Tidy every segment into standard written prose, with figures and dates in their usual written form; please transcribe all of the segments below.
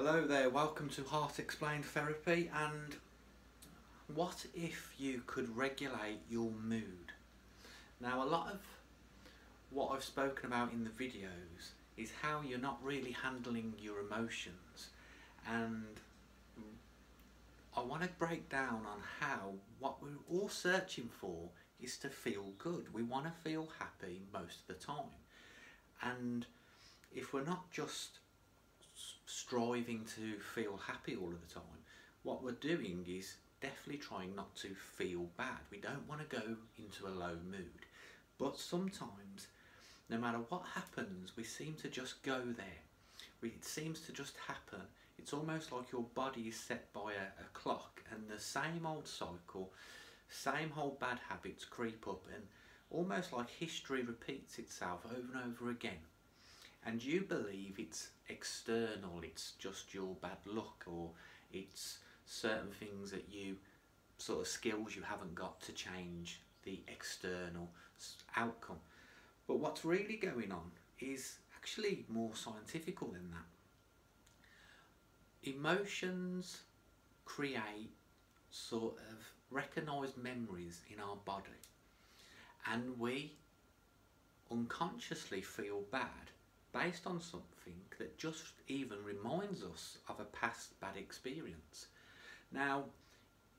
Hello there, welcome to Heart Explained Therapy. And what if you could regulate your mood? Now, a lot of what I've spoken about in the videos is how you're not really handling your emotions, and I want to break down on how what we're all searching for is to feel good. We want to feel happy most of the time, and if we're not just striving to feel happy all of the time, what we're doing is definitely trying not to feel bad. We don't want to go into a low mood, but sometimes no matter what happens, we seem to just go there. It seems to just happen. It's almost like your body is set by a clock, and the same old cycle, same old bad habits creep up, and almost like history repeats itself over and over again. And you believe it's external, it's just your bad luck, or it's certain things that you, sort of skills you haven't got to change the external outcome. But what's really going on is actually more scientific than that. Emotions create sort of recognised memories in our body, and we unconsciously feel bad based on something that just even reminds us of a past bad experience. Now,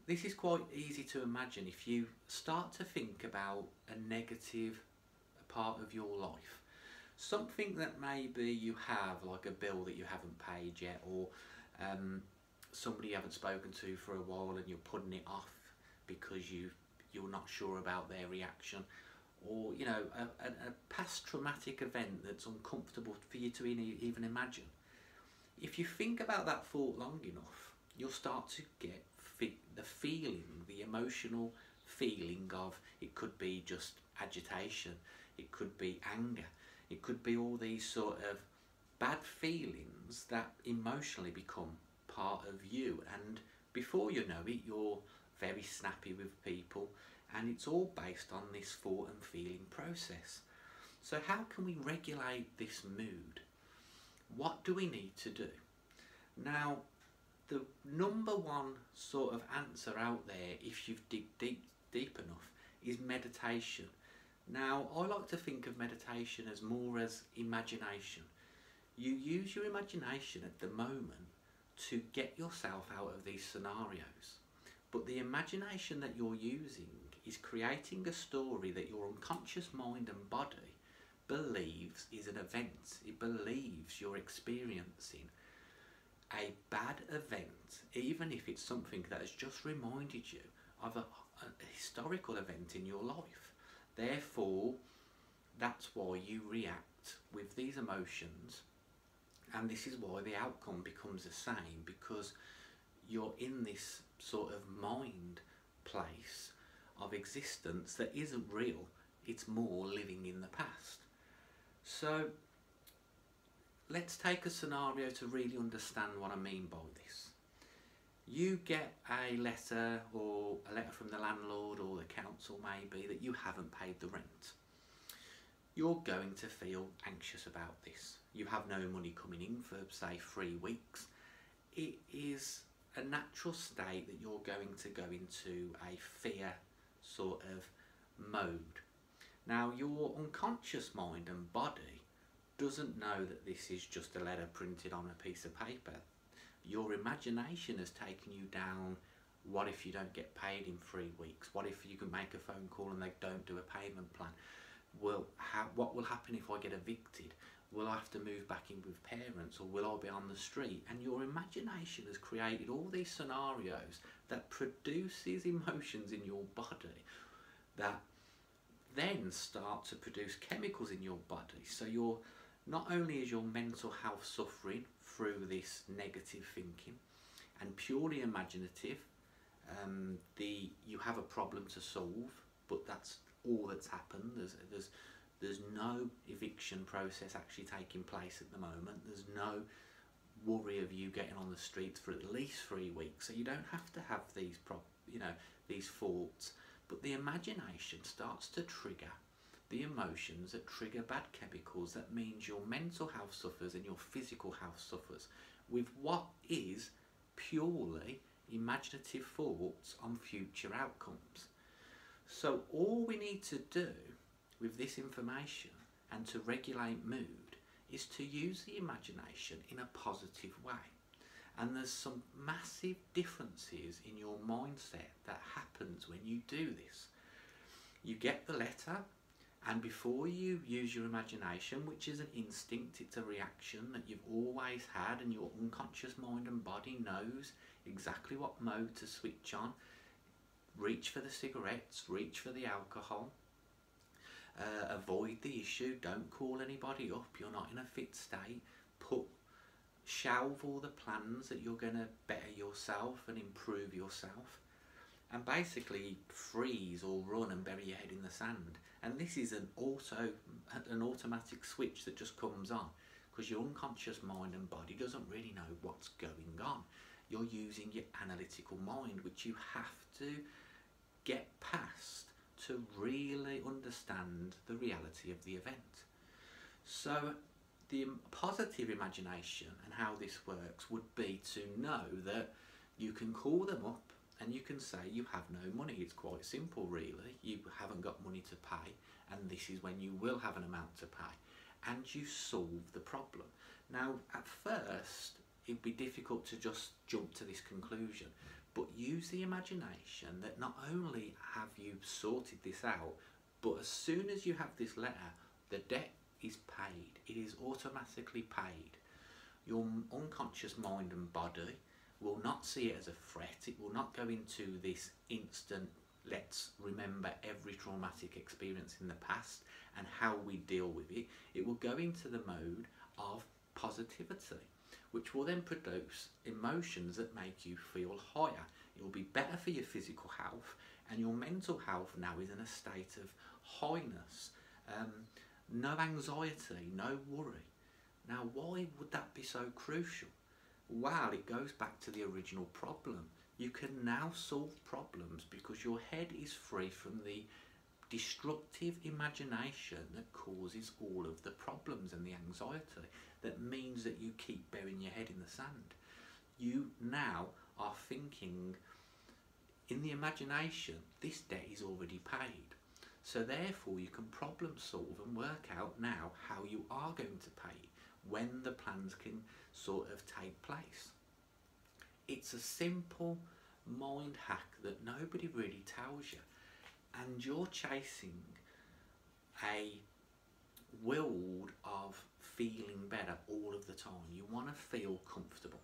this is quite easy to imagine if you start to think about a negative part of your life. Something that maybe you have, like a bill that you haven't paid yet, or somebody you haven't spoken to for a while and you're putting it off because you're not sure about their reaction, or a past traumatic event that's uncomfortable for you to even imagine. If you think about that thought long enough, you'll start to get the feeling, the emotional feeling of, it could be just agitation, it could be anger, it could be all these sort of bad feelings that emotionally become part of you, and before you know it, you're very snappy with people, and it's all based on this thought and feeling process. So how can we regulate this mood? What do we need to do? Now, the number one sort of answer out there, if you've dig deep enough, is meditation. Now, I like to think of meditation as more as imagination. You use your imagination at the moment to get yourself out of these scenarios, but the imagination that you're using is creating a story that your unconscious mind and body believes is an event. It believes you're experiencing a bad event, even if it's something that has just reminded you of a historical event in your life. Therefore, that's why you react with these emotions, and this is why the outcome becomes the same, because you're in this sort of mind place of existence that isn't real. It's more living in the past. So let's take a scenario to really understand what I mean by this. You get a letter, or a letter from the landlord or the council maybe, that you haven't paid the rent. You're going to feel anxious about this. You have no money coming in for, say, 3 weeks. It is a natural state that you're going to go into a fear sort of mode. Now, your unconscious mind and body doesn't know that this is just a letter printed on a piece of paper. Your imagination has taken you down, what if you don't get paid in 3 weeks? What if you can make a phone call and they don't do a payment plan? Well, what will happen if I get evicted? Will I have to move back in with parents, or will I be on the street? And your imagination has created all these scenarios that produces emotions in your body that then start to produce chemicals in your body. So you're, not only is your mental health suffering through this negative thinking and purely imaginative, you have a problem to solve, but that's all that's happened. There's no eviction process actually taking place at the moment. There's no worry of you getting on the streets for at least 3 weeks, so you don't have to have these these thoughts. But the imagination starts to trigger the emotions that trigger bad chemicals. That means your mental health suffers and your physical health suffers with what is purely imaginative thoughts on future outcomes. So all we need to do with this information and to regulate mood is to use the imagination in a positive way. And there's some massive differences in your mindset that happens when you do this. You get the letter, and before you use your imagination, which is an instinct, it's a reaction that you've always had, and your unconscious mind and body knows exactly what mode to switch on. Reach for the cigarettes, reach for the alcohol, avoid the issue, don't call anybody up, you're not in a fit state, shelve all the plans that you're going to better yourself and improve yourself, and basically freeze or run and bury your head in the sand. And this is an automatic switch that just comes on because your unconscious mind and body doesn't really know what's going on. You're using your analytical mind, which you have to get past to really understand the reality of the event. So the positive imagination and how this works would be to know that you can call them up and you can say you have no money. It's quite simple really. You haven't got money to pay, and this is when you will have an amount to pay, and you solve the problem. Now at first it'd be difficult to just jump to this conclusion, but use the imagination that not only have you sorted this out, but as soon as you have this letter, the debt is paid. It is automatically paid. Your unconscious mind and body will not see it as a threat. It will not go into this instant, let's remember every traumatic experience in the past and how we deal with it. It will go into the mode of positivity, which will then produce emotions that make you feel higher. It will be better for your physical health, and your mental health now is in a state of highness. No anxiety, no worry. Now why would that be so crucial? Well, it goes back to the original problem. You can now solve problems because your head is free from the destructive imagination that causes all of the problems and the anxiety. That means that you keep burying your head in the sand. You now are thinking in the imagination, this debt is already paid. So therefore you can problem solve and work out now how you are going to pay it when the plans can sort of take place. It's a simple mind hack that nobody really tells you, and you're chasing a world of feeling better all of the time. You want to feel comfortable.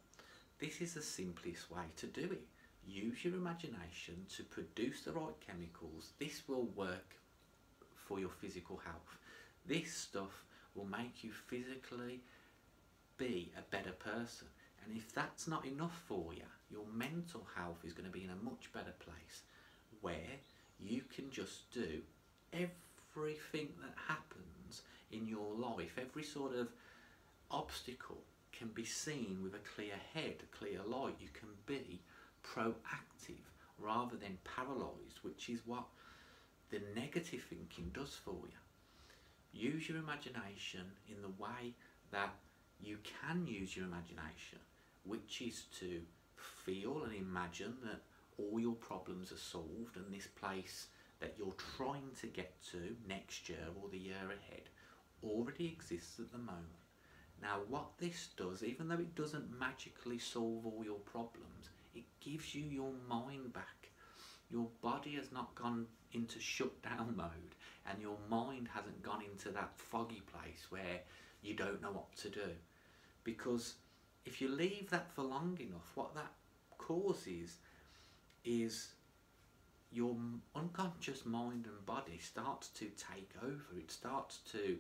This is the simplest way to do it. Use your imagination to produce the right chemicals. This will work for your physical health. This stuff will make you physically be a better person. And if that's not enough for you, your mental health is going to be in a much better place, where you can just do everything that happens in your life. Every sort of obstacle can be seen with a clear head, a clear light. You can be proactive rather than paralysed, which is what the negative thinking does for you. Use your imagination in the way that you can use your imagination, which is to feel and imagine that all your problems are solved, and this place that you're trying to get to next year or the year ahead already exists at the moment. Now what this does, even though it doesn't magically solve all your problems, it gives you your mind back. Your body has not gone into shutdown mode, and your mind hasn't gone into that foggy place where you don't know what to do. Because if you leave that for long enough, what that causes is your unconscious mind and body starts to take over. It starts to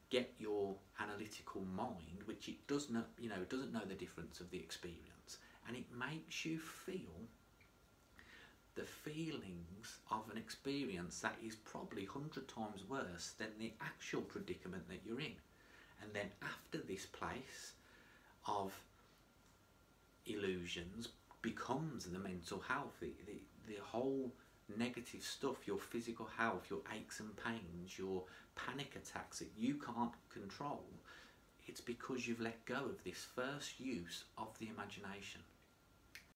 get your analytical mind, which it does not, it doesn't know the difference of the experience, and it makes you feel the feelings of an experience that is probably 100 times worse than the actual predicament that you're in. And then after this place of illusions becomes the mental health, the whole negative stuff, your physical health, your aches and pains, your panic attacks that you can't control, it's because you've let go of this first use of the imagination.